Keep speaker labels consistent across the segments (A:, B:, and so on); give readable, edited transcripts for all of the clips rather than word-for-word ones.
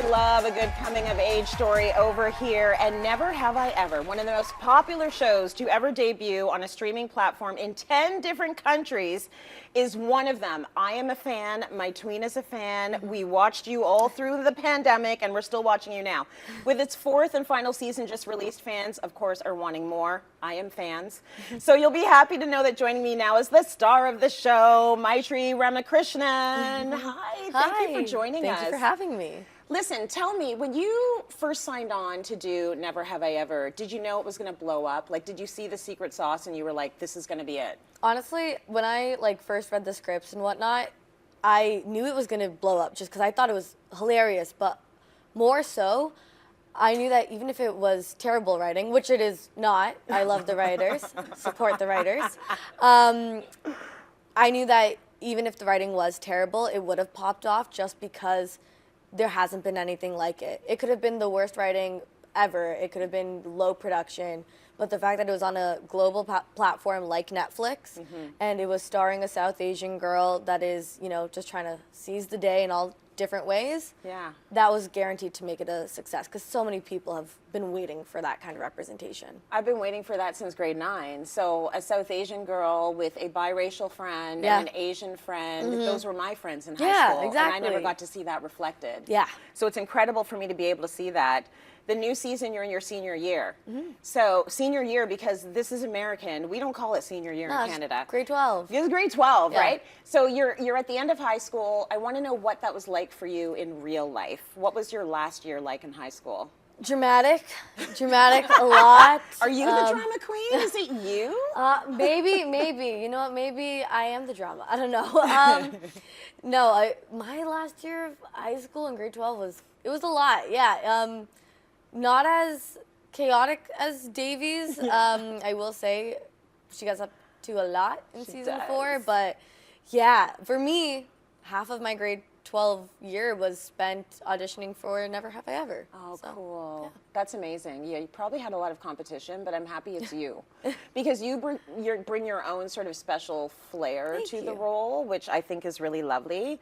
A: love a good coming-of-age story over here, and never have I ever. One of the most popular shows to ever debut on a streaming platform in 10 different countries is one of them. I am a fan. My tween is a fan. We watched you all through the pandemic, and we're still watching you now. With its 4th and final season just released, fans, of course, are wanting more. I am fans. So you'll be happy to know that joining me now is the star of the show, Maitreyi Ramakrishnan. Hi, thank you for joining us.
B: Thank you for having me.
A: Listen, tell me, when you first signed on to do Never Have I Ever, did you know it was going to blow up? Like, did you see the secret sauce and you were like, this is going to be it?
B: Honestly, when I first read the scripts and whatnot, I knew it was going to blow up just because I thought it was hilarious. But more so, I knew that even if it was terrible writing, which it is not, I love the writers, support the writers. I knew that even if the writing was terrible, it would have popped off just because there hasn't been anything like it. It could have been the worst writing ever. It could have been low production. But the fact that it was on a global platform like Netflix, and it was starring a South Asian girl that is, you know, just trying to seize the day in all different ways, that was guaranteed to make it a success because so many people have been waiting for that kind of representation.
A: I've been waiting for that since grade 9. So a South Asian girl with a biracial friend and an Asian friend, those were my friends in high school.
B: Exactly.
A: And I never got to see that reflected.
B: Yeah.
A: So it's incredible for me to be able to see that. The new season, you're in your senior year. So senior year, because this is American, we don't call it senior year in Canada.
B: Grade 12.
A: It's grade 12, right? So you're at the end of high school. I want to know what that was like for you in real life. What was your last year like in high school?
B: Dramatic a lot.
A: Are you the drama queen? Is it you?
B: Maybe. You know what? Maybe I am the drama. I don't know. No, my last year of high school in grade 12 was a lot. Yeah. Not as chaotic as Davies. I will say she gets up to a lot in season 4. But yeah, for me, half of my grade 12 year was spent auditioning for Never Have I Ever.
A: Oh, so, cool. Yeah. That's amazing. Yeah, you probably had a lot of competition, but I'm happy it's you. Because you bring your own sort of special flair to the role, which I think is really lovely.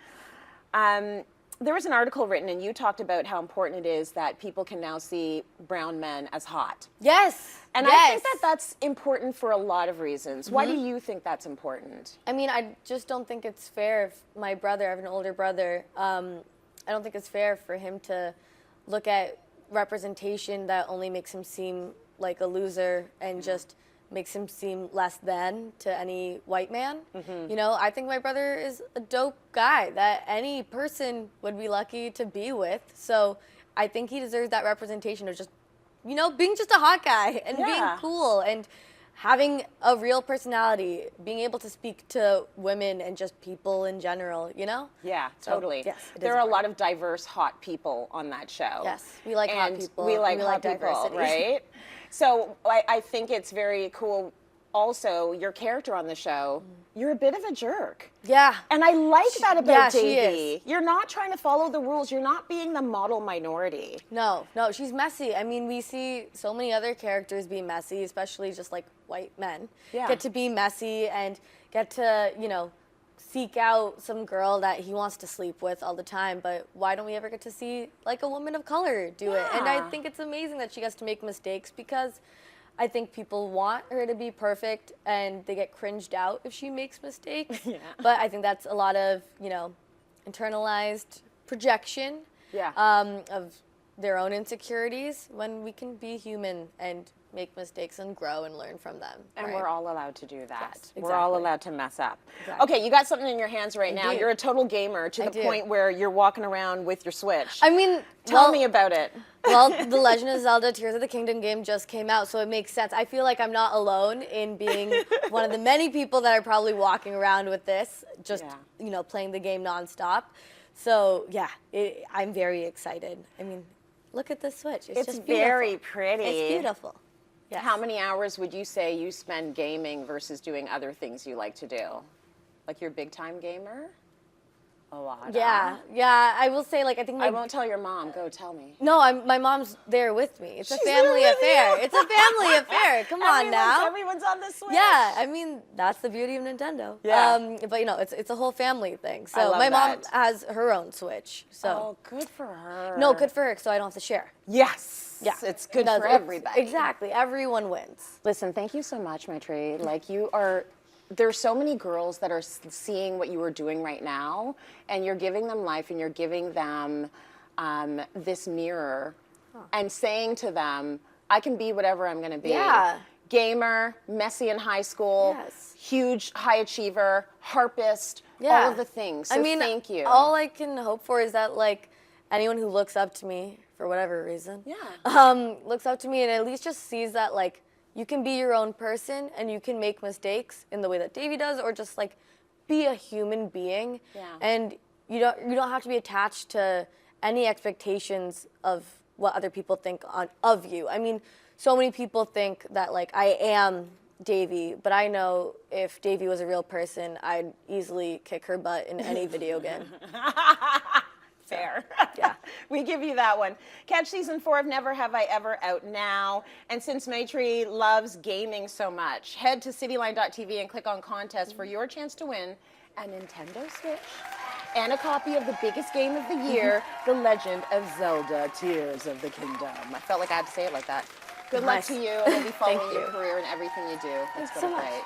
A: There was an article written, and you talked about how important it is that people can now see brown men as hot.
B: Yes.
A: And I think that that's important for a lot of reasons. Why do you think that's important?
B: I mean, I just don't think it's fair if my brother, I have an older brother, I don't think it's fair for him to look at representation that only makes him seem like a loser and just makes him seem less than to any white man. You know, I think my brother is a dope guy that any person would be lucky to be with. So I think he deserves that representation of just, you know, being just a hot guy and being cool and having a real personality, being able to speak to women and just people in general, you know?
A: Yeah, totally.
B: So, yes,
A: there are a lot of diverse hot people on that show.
B: Yes, we like hot people.
A: We like hot people,
B: diversity.
A: Right? So I think it's very cool. Also, your character on the show, you're a bit of a jerk.
B: Yeah.
A: And I like that about Davy.
B: She is.
A: You're not trying to follow the rules. You're not being the model minority.
B: No, she's messy. I mean, we see so many other characters be messy, especially just like white men. Get to be messy and get to, you know, seek out some girl that he wants to sleep with all the time, but why don't we ever get to see like a woman of color do it? And I think it's amazing that she gets to make mistakes because I think people want her to be perfect and they get cringed out if she makes mistakes. But I think that's a lot of, you know, internalized projection of their own insecurities when we can be human and make mistakes and grow and learn from them.
A: And we're all allowed to do that.
B: Yes, exactly.
A: We're all allowed to mess up. Okay, you got something in your hands right now. You're a total gamer to the point where you're walking around with your Switch.
B: I mean,
A: tell me about it.
B: Well, The Legend of Zelda Tears of the Kingdom game just came out, so it makes sense. I feel like I'm not alone in being one of the many people that are probably walking around with this, just, you know, playing the game nonstop. So, yeah, I'm very excited. I mean, look at the Switch. It's just beautiful.
A: Very pretty.
B: It's beautiful. Yes.
A: How many hours would you say you spend gaming versus doing other things you like to do? Like you're a big time gamer? a lot.
B: Yeah, yeah. I will say, like, I think
A: I won't tell your mom. Go tell me.
B: No, my mom's there with me. It's a
A: She's
B: family
A: there with
B: affair.
A: you.
B: It's a family affair. Come on now.
A: Everyone's on the Switch.
B: Yeah, I mean, that's the beauty of Nintendo.
A: Yeah.
B: But you know, it's a whole family thing.
A: I
B: So
A: love
B: my mom
A: that.
B: has her own Switch. So
A: Oh, good for her.
B: no, good for her, so I don't have to share.
A: Yes.
B: Yeah,
A: It's good
B: No,
A: for
B: it's-
A: everybody.
B: Exactly. Everyone wins.
A: Listen, thank you so much, Maitreyi. Like, you are, there's so many girls that are seeing what you are doing right now, and you're giving them life, and you're giving them this mirror, and saying to them, I can be whatever I'm going to be.
B: Yeah.
A: Gamer, messy in high school,
B: Yes.
A: huge high achiever, harpist,
B: Yeah.
A: all of the things. So
B: I mean,
A: thank you.
B: all I can hope for is that, like, anyone who looks up to me for whatever reason, looks up to me and at least just sees that, like, you can be your own person and you can make mistakes in the way that Davey does, or just, like, be a human being.
A: Yeah.
B: And you don't have to be attached to any expectations of what other people think of you. I mean, so many people think that, like, I am Davey, but I know if Davey was a real person, I'd easily kick her butt in any video game.
A: Fair.
B: Yeah.
A: We give you that one. Catch season 4 of Never Have I Ever out now. And since Maitreyi loves gaming so much, head to cityline.tv and click on contest for your chance to win a Nintendo Switch and a copy of the biggest game of the year, The Legend of Zelda: Tears of the Kingdom. I felt like I had to say it like that. Good luck
B: Nice.
A: to you, and we'll be following
B: Thank
A: your
B: you.
A: career and everything you do. It's
B: Thanks
A: been
B: so much.
A: great.